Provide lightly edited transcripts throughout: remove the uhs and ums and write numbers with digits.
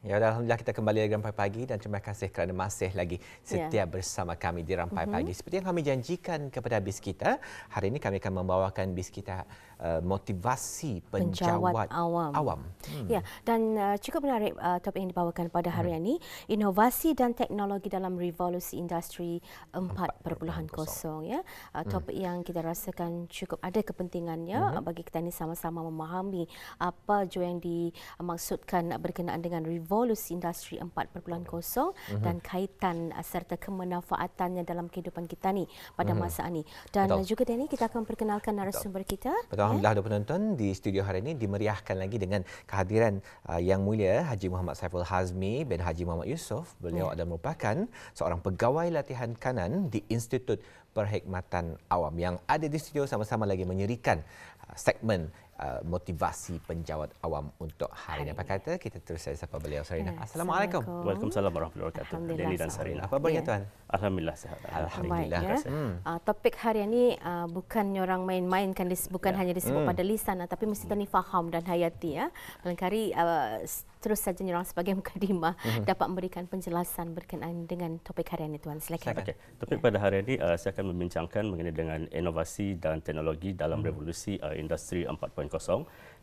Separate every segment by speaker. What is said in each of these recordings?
Speaker 1: Ya, alhamdulillah kita kembali lagi Rampai Pagi dan terima kasih kerana masih lagi setia bersama kami di Rampai Pagi. Seperti yang kami janjikan kepada bis kita, hari ini kami akan membawakan bis kita motivasi penjawat awam.
Speaker 2: Ya, dan cukup menarik topik yang dibawakan pada hari ini, inovasi dan teknologi dalam revolusi industri 4.0 ya. Topik yang kita rasakan cukup ada kepentingannya bagi kita ini sama-sama memahami apa jua yang dimaksudkan berkenaan dengan revolusi industri 4.0 dan kaitan serta kemanfaatannya dalam kehidupan kita ni pada masa ini. Dan juga Danny, kita akan perkenalkan narasumber kita.
Speaker 1: Alhamdulillah, penonton di studio hari ini dimeriahkan lagi dengan kehadiran Yang Mulia Haji Muhammad Saiful Hazmi bin Haji Muhammad Yusof. Beliau adalah merupakan seorang pegawai latihan kanan di Institut Perkhidmatan Awam yang ada di studio sama-sama lagi menyerikan segmen motivasi penjawat awam untuk hari ini. Apa kata kita terus sapa beliau, Sarina. Assalamualaikum.
Speaker 3: Waalaikumsalam warahmatullahi wabarakatuh. Deli dan Sarina.
Speaker 1: Apa khabarnya tuan?
Speaker 3: Alhamdulillah sihat.
Speaker 1: Alhamdulillah.
Speaker 2: Topik hari ini bukan orang main-main, kan bukan hanya disebut pada lisan, tapi mesti tani faham dan hayati ya. Barangkali terus saja orang sebagai mukadimah dapat memberikan penjelasan berkenaan dengan topik hari ini tuan. Silakan.
Speaker 3: Okay. Topik pada hari ini saya akan membincangkan mengenai dengan inovasi dan teknologi dalam revolusi industri 4.0.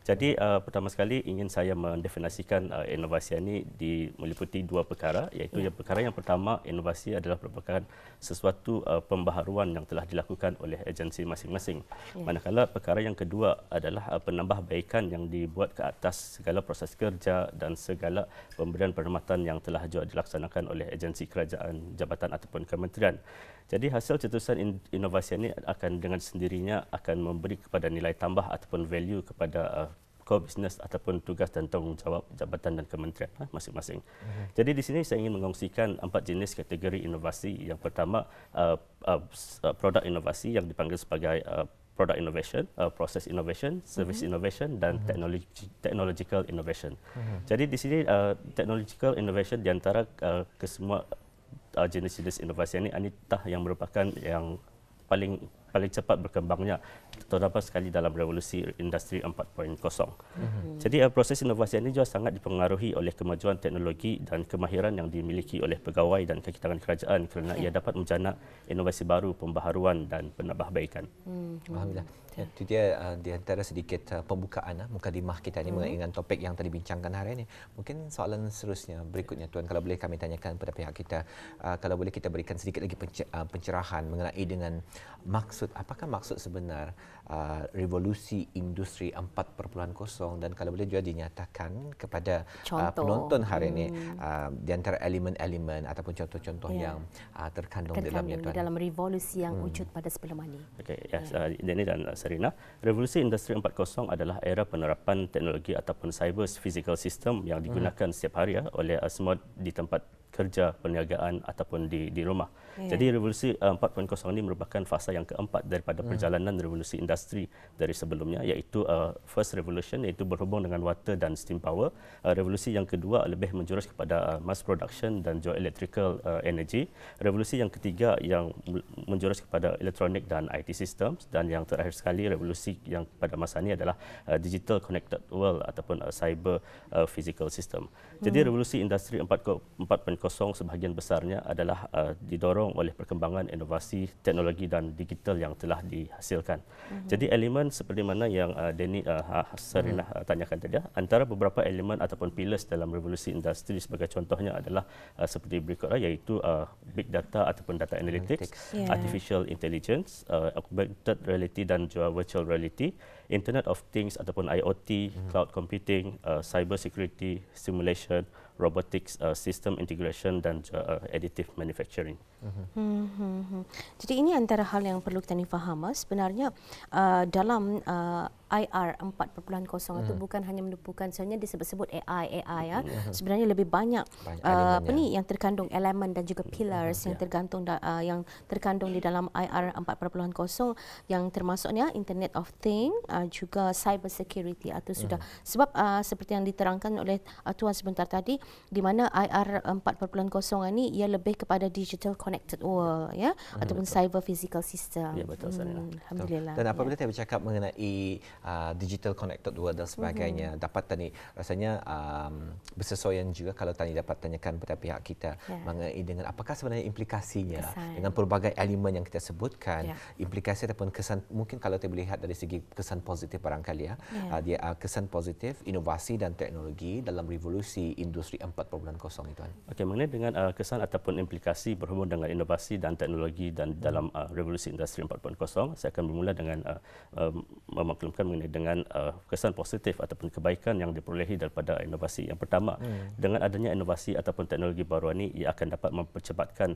Speaker 3: Jadi pertama sekali ingin saya mendefinisikan inovasi ini meliputi dua perkara, iaitu yang perkara yang pertama, inovasi adalah merupakan sesuatu pembaharuan yang telah dilakukan oleh agensi masing-masing. Manakala perkara yang kedua adalah penambahbaikan yang dibuat ke atas segala proses kerja dan segala pemberian perkhidmatan yang telah juga dilaksanakan oleh agensi kerajaan, jabatan ataupun kementerian. Jadi hasil cetusan inovasi ini akan dengan sendirinya akan memberi kepada nilai tambah ataupun value kepada core business ataupun tugas dan tanggungjawab jabatan dan kementerian masing-masing. Jadi di sini saya ingin mengongsikan 4 jenis kategori inovasi. Yang pertama produk inovasi yang dipanggil sebagai product innovation, process innovation, service innovation dan technological innovation. Jadi di sini technological innovation di antara kesemua jenis-jenis inovasi ini anitah yang merupakan yang paling cepat berkembangnya, terutama sekali dalam revolusi industri 4.0. Jadi proses inovasi ini juga sangat dipengaruhi oleh kemajuan teknologi dan kemahiran yang dimiliki oleh pegawai dan kakitangan kerajaan kerana ia dapat menjana inovasi baru, pembaharuan dan penambahbaikan.
Speaker 1: Alhamdulillah. Ya, itu dia di antara sedikit pembukaan mukadimah kita ini mengenai dengan topik yang tadi bincangkan hari ini. Mungkin soalan seterusnya berikutnya tuan, kalau boleh kami tanyakan kepada pihak kita, kalau boleh kita berikan sedikit lagi pencerahan mengenai dengan apakah maksud sebenar revolusi industri 4.0 dan kalau boleh juga dinyatakan kepada penonton hari ini di antara elemen-elemen ataupun contoh-contoh yang terkandung dalamnya tuan.
Speaker 2: Dalam revolusi yang wujud pada sebelum ini.
Speaker 3: Okey, Denny dan Sarina, revolusi industri 4.0 adalah era penerapan teknologi ataupun cyber physical system yang digunakan setiap hari oleh semua di tempat kerja, perniagaan ataupun di rumah. Jadi revolusi 4.0 ini merupakan fasa yang keempat daripada perjalanan revolusi industri dari sebelumnya, iaitu first revolution, iaitu berhubung dengan water dan steam power. Revolusi yang kedua lebih menjurus kepada mass production dan juga electrical energy. Revolusi yang ketiga yang menjurus kepada elektronik dan IT systems, dan yang terakhir sekali revolusi yang pada masa ini adalah digital connected world ataupun cyber physical system. Jadi revolusi industri 4.0 sebahagian besarnya adalah didorong oleh perkembangan inovasi teknologi dan digital yang telah dihasilkan. Jadi elemen seperti mana yang Denny Sarina tanyakan tadi, antara beberapa elemen ataupun pillars dalam revolusi industri sebagai contohnya adalah seperti berikut, iaitu big data ataupun data analytics, artificial intelligence, augmented reality dan juga virtual reality, Internet of Things ataupun IoT, cloud computing, cyber security, simulation, robotics, system integration dan additive manufacturing.
Speaker 2: Jadi ini antara hal yang perlu kita faham sebenarnya dalam IR 4.0 itu bukan hanya merupakan sebenarnya disebut-sebut AI ya. Sebenarnya lebih banyak yang terkandung elemen dan juga pillars yang terkandung di dalam IR 4.0 yang termasuknya Internet of Things, juga cyber security atau sudah sebab seperti yang diterangkan oleh tuan sebentar tadi, di mana IR 4.0 ini ia lebih kepada digital connected world ya, ataupun cyber physical system.
Speaker 3: Ya, betul Sarina.
Speaker 2: Alhamdulillah.
Speaker 1: Dan apabila kita bercakap mengenai digital connected world dan sebagainya. Dapat tadi rasanya bersesuaian juga kalau tadi dapat tanyakan pada pihak kita mengenai dengan apakah sebenarnya implikasinya dengan pelbagai elemen yang kita sebutkan, implikasi ataupun kesan, mungkin kalau kita lihat dari segi kesan positif barangkali dia kesan positif inovasi dan teknologi dalam revolusi industri 4.0 itu.
Speaker 3: Okey, mengenai dengan kesan ataupun implikasi berhubung dengan inovasi dan teknologi dan dalam revolusi industri 4.0, saya akan bermula dengan memaklumkan mengenai dengan kesan positif ataupun kebaikan yang diperolehi daripada inovasi. Yang pertama, dengan adanya inovasi ataupun teknologi baru ini, ia akan dapat mempercepatkan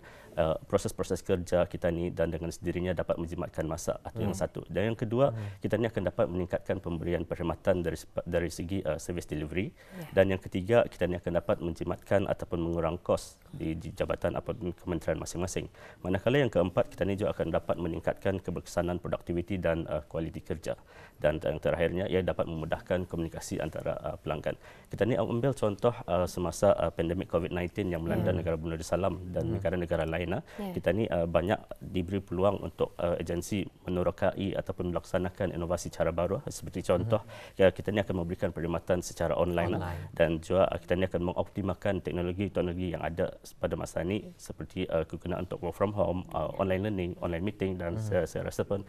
Speaker 3: proses-proses kerja kita ni dan dengan sendirinya dapat menjimatkan masa atau yang satu. Dan yang kedua, kita ni akan dapat meningkatkan pemberian perkhidmatan dari segi service delivery. Dan yang ketiga, kita ni akan dapat menjimatkan ataupun mengurang kos di jabatan ataupun kementerian masing-masing. Manakala yang keempat, kita ni juga akan dapat meningkatkan keberkesanan produktiviti dan kualiti kerja. Dan yang terakhirnya, ia dapat memudahkan komunikasi antara pelanggan. Kita ni ambil contoh semasa pandemik COVID-19 yang melanda negara Brunei Darussalam dan negara-negara lain. Kita ni banyak diberi peluang untuk agensi menerokai ataupun melaksanakan inovasi cara baru. Seperti contoh, kita ni akan memberikan perkhidmatan secara online. Dan juga kita ni akan mengoptimalkan teknologi-teknologi yang ada pada masa ini seperti kegunaan untuk work from home, online learning, online meeting, dan saya rasa pun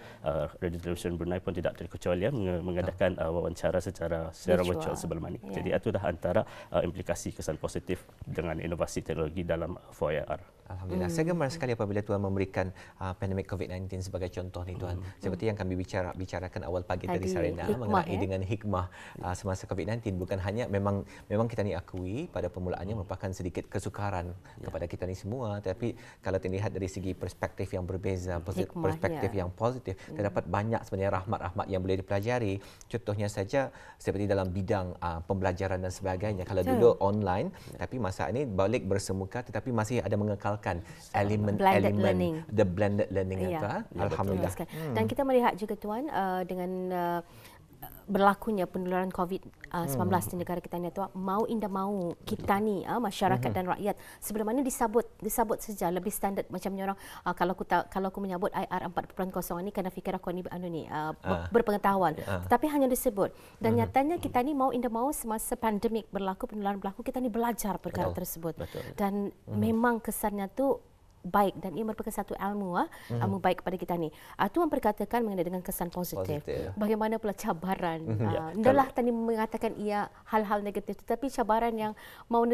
Speaker 3: Radio Television Brunei pun tidak terkecuali mengadakan wawancara secara virtual sebelum ini. Jadi itu dah antara implikasi kesan positif dengan inovasi teknologi dalam 4AR.
Speaker 1: Alhamdulillah. Saya gemar sekali apabila Tuan memberikan pandemik COVID-19 sebagai contoh ni Tuan. Seperti yang kami bicarakan awal pagi tadi Sarina mengenai dengan hikmah semasa COVID-19, bukan hanya memang kita ni akui pada permulaannya merupakan sedikit kesukaran kepada kita ni semua, tapi kalau dilihat dari segi perspektif yang berbeza, perspektif yang positif, terdapat banyak sebenarnya rahmat-rahmat yang boleh dipelajari. Contohnya saja seperti dalam bidang pembelajaran dan sebagainya. Kalau dulu online, tapi masa ini balik bersemuka tetapi masih ada mengekalkan elemen the blended learning itu. Alhamdulillah.
Speaker 2: Dan kita melihat juga Tuan dengan berlakunya penularan COVID-19 di negara kita ni, mau indah mau kita ni masyarakat dan rakyat sebelum ini disabut saja lebih standard macam orang kalau aku menyabut IR 4.0 ni kena fikir aku ni berpengetahuan, tapi hanya disebut. Dan nyatanya kita ni mau indah mau semasa pandemik penularan berlaku, kita ni belajar perkara tersebut. Dan memang kesannya tu baik dan ia merupakan satu ilmu baik kepada kita ni. Itu memperkatakan mengenai dengan kesan positif. Bagaimana pula cabaran? Adalah tadi mengatakan ia hal-hal negatif, tetapi cabaran yang mau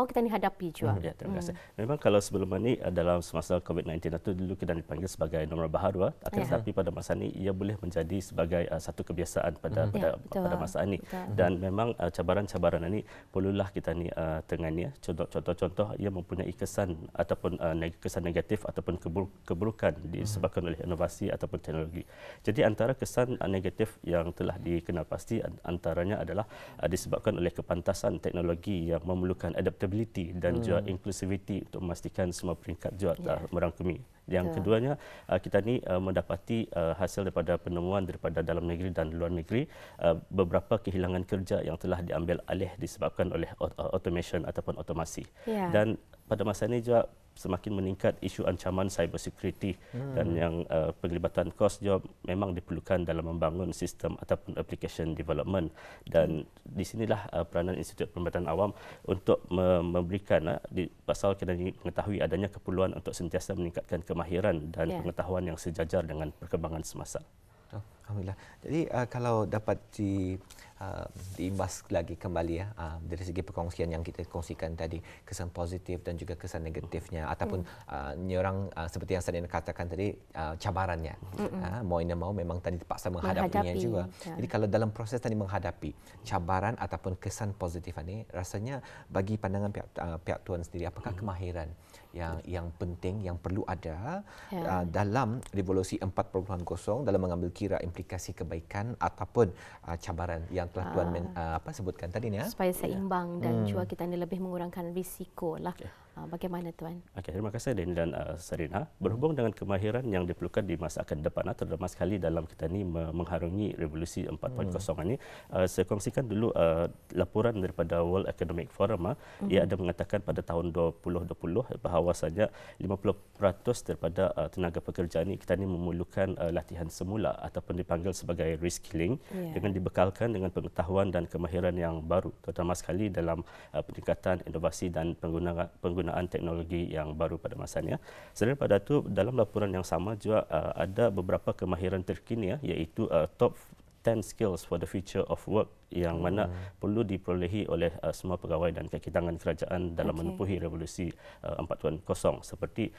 Speaker 2: kita ni hadapi juga.
Speaker 3: Terima kasih. Memang kalau sebelum ini dalam semasa COVID-19 itu dulu kita dipanggil sebagai norma baharu, tetapi pada masa ini ia boleh menjadi sebagai satu kebiasaan pada masa ini. Dan memang cabaran-cabaran ini perlulah kita ni tengani. Contoh-contoh ia mempunyai kesan ataupun kesan negatif ataupun keburukan disebabkan oleh inovasi ataupun teknologi. Jadi antara kesan negatif yang telah dikenal pasti antaranya adalah disebabkan oleh kepantasan teknologi yang memerlukan adaptability dan juga inclusivity untuk memastikan semua peringkat juga merangkumi. Yang keduanya, kita ni mendapati hasil daripada penemuan daripada dalam negeri dan luar negeri, beberapa kehilangan kerja yang telah diambil alih disebabkan oleh automation ataupun otomasi. Dan pada masa ini juga semakin meningkat isu ancaman cyber security dan yang penglibatan kos juga memang diperlukan dalam membangun sistem ataupun application development. Dan di sinilah peranan Institut Perkhidmatan Awam untuk memberikan pasal kita mengetahui adanya keperluan untuk sentiasa meningkatkan kemahiran dan pengetahuan yang sejajar dengan perkembangan semasa.
Speaker 1: Alhamdulillah. Jadi kalau dapat diimbas lagi kembali dari segi perkongsian yang kita kongsikan tadi, kesan positif dan juga kesan negatifnya ataupun orang seperti yang saya katakan tadi, cabarannya. Mau tidak mau memang tadi terpaksa menghadapinya juga. Jadi kalau dalam proses tadi menghadapi cabaran ataupun kesan positif ini, rasanya bagi pandangan pihak Tuan sendiri, apakah kemahiran yang penting yang perlu ada dalam revolusi 4.0 dalam mengambil kira implikasi kebaikan ataupun cabaran yang telah Tuan sebutkan tadi ni,
Speaker 2: supaya seimbang dan juga kita ni lebih mengurangkan risiko lah. Bagaimana Tuan?
Speaker 3: Okey, terima kasih Deni dan Sarina. Berhubung dengan kemahiran yang diperlukan di masa akan depan, terutama sekali dalam kita ni mengharungi revolusi 4.0 ini, saya kongsikan dulu laporan daripada World Economic Forum. Ia ada mengatakan pada tahun 2020 bahawasanya 50% daripada tenaga pekerja ni kita ni memerlukan latihan semula ataupun dipanggil sebagai reskilling dengan dibekalkan dengan pengetahuan dan kemahiran yang baru, terutama sekali dalam peningkatan inovasi dan penggunaan teknologi yang baru pada masanya. Selain pada itu, dalam laporan yang sama juga ada beberapa kemahiran terkini iaitu top 10 skills for the future of work yang mana perlu diperolehi oleh semua pegawai dan kaki tangan kerajaan dalam menempuhi revolusi 4.0 seperti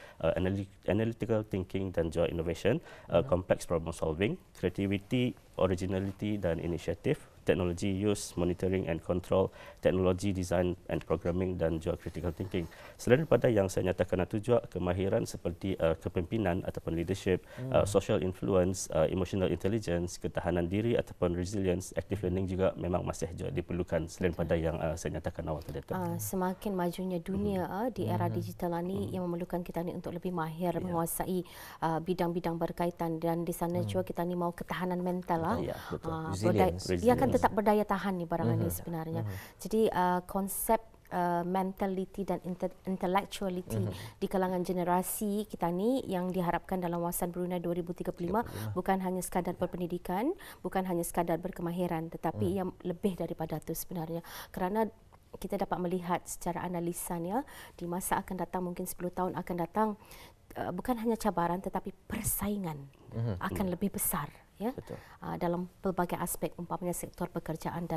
Speaker 3: analytical thinking dan juga innovation, complex problem solving, creativity, originality dan initiative, technology use, monitoring and control, technology design and programming dan juga critical thinking. Selain daripada yang saya nyatakan itu juga kemahiran seperti kepimpinan ataupun leadership, social influence, emotional intelligence, ketahanan diri ataupun resilience, active learning juga memang masih juga diperlukan selain pada yang saya nyatakan awal tadi.
Speaker 2: Semakin majunya dunia di era digital ini yang memerlukan kita ni untuk lebih mahir menguasai bidang-bidang berkaitan, dan di sana juga kita ni mau ketahanan mental ia akan tetap berdaya tahan ni barang ini sebenarnya. Jadi konsep mentality dan intellectuality di kalangan generasi kita ni yang diharapkan dalam wawasan Brunei 2035 bukan hanya sekadar berpendidikan, bukan hanya sekadar berkemahiran, tetapi yang lebih daripada itu sebenarnya. Kerana kita dapat melihat secara analisanya di masa akan datang, mungkin 10 tahun akan datang, bukan hanya cabaran tetapi persaingan akan lebih besar dalam pelbagai aspek, umpamanya sektor pekerjaan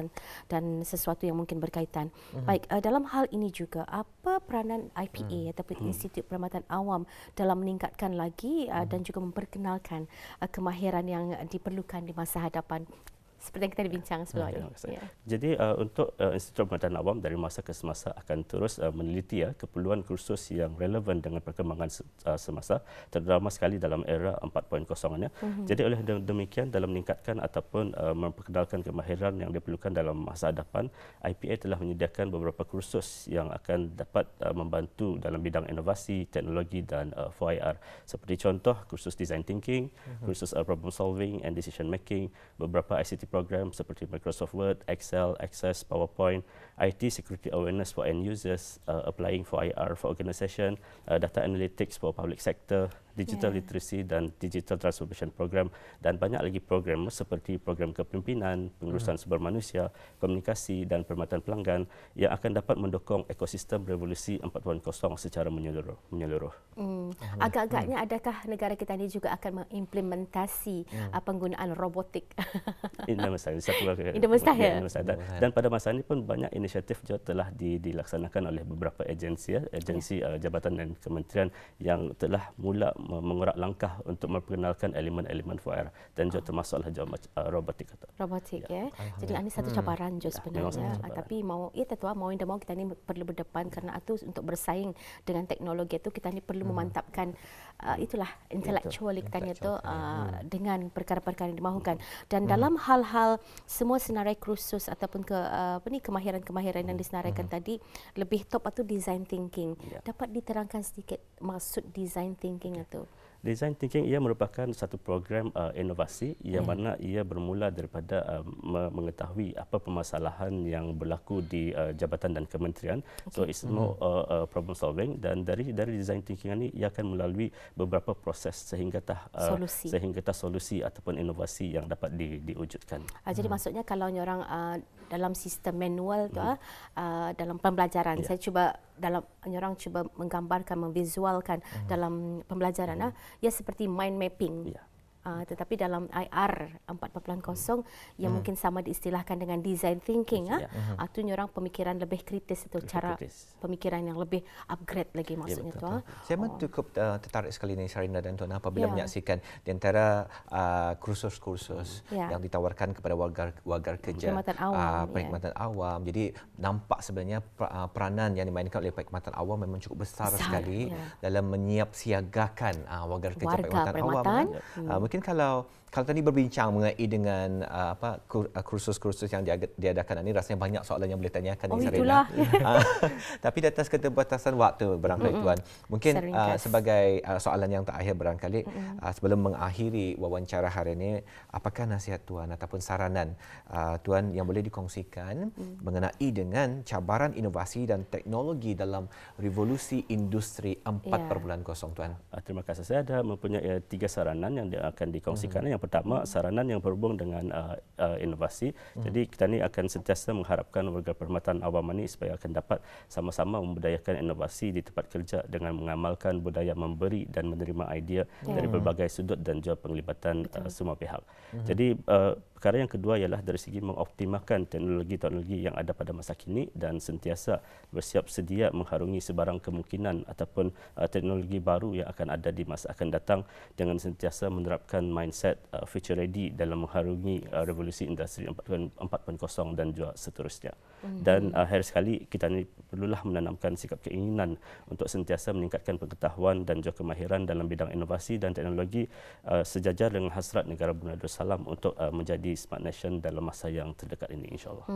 Speaker 2: dan sesuatu yang mungkin berkaitan. Baik, dalam hal ini juga apa peranan IPA ataupun Institut Perkhidmatan Awam dalam meningkatkan lagi dan juga memperkenalkan kemahiran yang diperlukan di masa hadapan? Seperti yang kita dibincang sebelum ini.
Speaker 3: Jadi untuk Institut Perkhidmatan Awam dari masa ke semasa akan terus meneliti keperluan kursus yang relevan dengan perkembangan semasa, terutama sekali dalam era 4.0 ini. Jadi oleh demikian, dalam meningkatkan ataupun memperkenalkan kemahiran yang diperlukan dalam masa hadapan, IPA telah menyediakan beberapa kursus yang akan dapat membantu dalam bidang inovasi, teknologi dan 4IR. Seperti contoh kursus design thinking, kursus problem solving and decision making, beberapa ICT program seperti Microsoft Word, Excel, Access, PowerPoint, IT security awareness for end users, applying for IR for organisation, data analytics for public sector, digital literacy dan digital transformation program, dan banyak lagi program seperti program kepimpinan, pengurusan sumber manusia, komunikasi dan perkhidmatan pelanggan yang akan dapat mendukung ekosistem revolusi 4.0 secara menyeluruh.
Speaker 2: Agak-agaknya adakah negara kita ini juga akan mengimplementasi penggunaan robotik?
Speaker 3: Ini mustahil. Dan pada masa ini pun banyak inisiatif juga telah dilaksanakan oleh beberapa agensi jabatan dan kementerian yang telah mula mengurak langkah untuk memperkenalkan elemen-elemen 4R dan juga termasuklah robotik.
Speaker 2: Robotik Jadi ini satu cabaran juga sebenarnya. Tapi mau tetua mau tidak mau kita ni perlu berdepan, kerana itu untuk bersaing dengan teknologi itu kita ni perlu memantapkan itulah intellectual kita ni itu dengan perkara-perkara yang dimahukan. Dan dalam hal-hal semua senarai kursus ataupun kemahiran-kemahiran yang disenaraikan tadi, lebih top itu design thinking. Dapat diterangkan sedikit maksud design thinking itu?
Speaker 3: Design thinking ia merupakan satu program inovasi yang mana ia bermula daripada mengetahui apa permasalahan yang berlaku di jabatan dan kementerian. So it's more problem solving, dan dari design thinking ini ia akan melalui beberapa proses sehingga solusi ataupun inovasi yang dapat diwujudkan.
Speaker 2: Jadi maksudnya kalau orang dalam sistem manual tu dalam pembelajaran, saya cuba orang cuba menggambarkan, memvisualkan dalam pembelajaran ia seperti mind mapping. Tetapi dalam IR 4.0 yang mungkin sama diistilahkan dengan design thinking, itu orang pemikiran lebih kritis, itu cara pemikiran yang lebih upgrade lagi maksudnya tu.
Speaker 1: Saya cukup tertarik sekali ni Sarina dan Tuan apabila menyaksikan di antara kursus-kursus yang ditawarkan kepada warga kerja perkhidmatan awam. Jadi nampak sebenarnya peranan yang dimainkan oleh perkhidmatan awam memang cukup besar sekali dalam menyiapsiagakan warga kerja perkhidmatan awam. Mungkin mungkin kalau tadi berbincang mengenai dengan kursus-kursus yang diadakan ini, rasanya banyak soalan yang boleh tanyakan ni
Speaker 2: itulah.
Speaker 1: Tapi di atas keterbatasan waktu barangkali Tuan, mungkin sebagai soalan yang terakhir barangkali sebelum mengakhiri wawancara hari ini, apakah nasihat Tuan ataupun saranan Tuan yang boleh dikongsikan mengenai dengan cabaran inovasi dan teknologi dalam revolusi industri 4.0 Tuan?
Speaker 3: Terima kasih. Saya ada mempunyai 3 saranan yang akan dikongsikan. Yang pertama, saranan yang berhubung dengan inovasi. Jadi kita ni akan sentiasa mengharapkan warga perkhidmatan awam ini supaya akan dapat sama-sama membudayakan inovasi di tempat kerja dengan mengamalkan budaya memberi dan menerima idea dari berbagai sudut dan juga penglibatan semua pihak. Jadi perkara yang kedua ialah dari segi mengoptimalkan teknologi-teknologi yang ada pada masa kini dan sentiasa bersiap sedia mengharungi sebarang kemungkinan ataupun teknologi baru yang akan ada di masa akan datang dengan sentiasa menerapkan mindset future ready dalam mengharungi revolusi industri 4.0 dan juga seterusnya. Dan akhir sekali kita ni perlulah menanamkan sikap keinginan untuk sentiasa meningkatkan pengetahuan dan juga kemahiran dalam bidang inovasi dan teknologi sejajar dengan hasrat negara Brunei Darussalam untuk menjadi smart nation dalam masa yang terdekat ini, insyaAllah.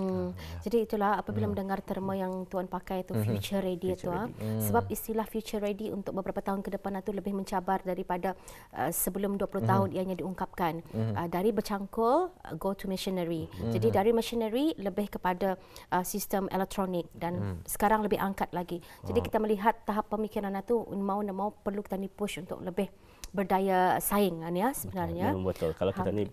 Speaker 2: Jadi itulah apabila mendengar terma yang Tuan pakai itu future ready itu, sebab istilah future ready untuk beberapa tahun ke depan itu lebih mencabar daripada sebelum 20 tahun ianya diungkapkan. Dari bercangkul go to machinery. Jadi dari machinery lebih kepada sistem elektronik dan sekarang lebih angkat lagi. Jadi kita melihat tahap pemikiran itu mau perlu kita ni push untuk lebih berdaya saing ya sebenarnya.
Speaker 3: Betul. Kalau kita ni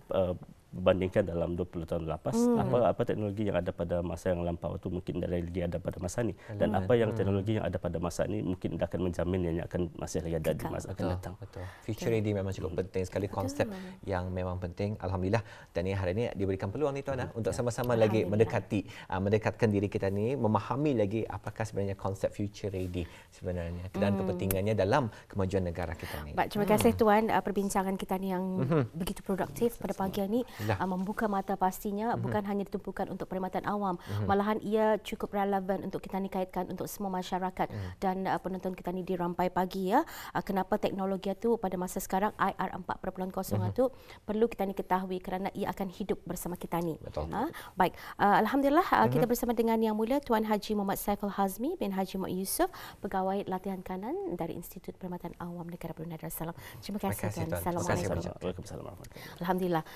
Speaker 3: bandingkan dalam 20 tahun lepas, apa teknologi yang ada pada masa yang lampau itu mungkin lagi ada pada masa ini, dan apa yang teknologi yang ada pada masa ini mungkin akan menjamin yang akan masih lagi ada di masa akan datang.
Speaker 1: Betul. Future ready memang cukup penting sekali, konsep yang memang penting. Alhamdulillah, dan hari ini diberikan peluang ni Tuan untuk sama-sama lagi mendekatkan diri kita ni, memahami lagi apakah sebenarnya konsep future ready sebenarnya dan kepentingannya dalam kemajuan negara kita ni.
Speaker 2: Baik, terima kasih Tuan, perbincangan kita ni yang begitu produktif pada pagi ini. Membuka mata pastinya bukan hanya ditumpukan untuk perkhidmatan awam, malahan ia cukup relevan untuk kita ni kaitkan untuk semua masyarakat dan penonton kita ni di Rampai Pagi ya. Kenapa teknologi itu pada masa sekarang IR 4.0 itu perlu kita ni ketahui kerana ia akan hidup bersama kita ni. Baik, alhamdulillah kita bersama dengan Yang Mulia Tuan Haji Muhammad Saiful Hazmi bin Haji Muhammad Yusof, pegawai latihan kanan dari Institut Perkhidmatan Awam Negara Brunei Darussalam. Terima kasih Tuan. Assalamualaikum.
Speaker 3: Waalaikumsalam.
Speaker 2: Alhamdulillah.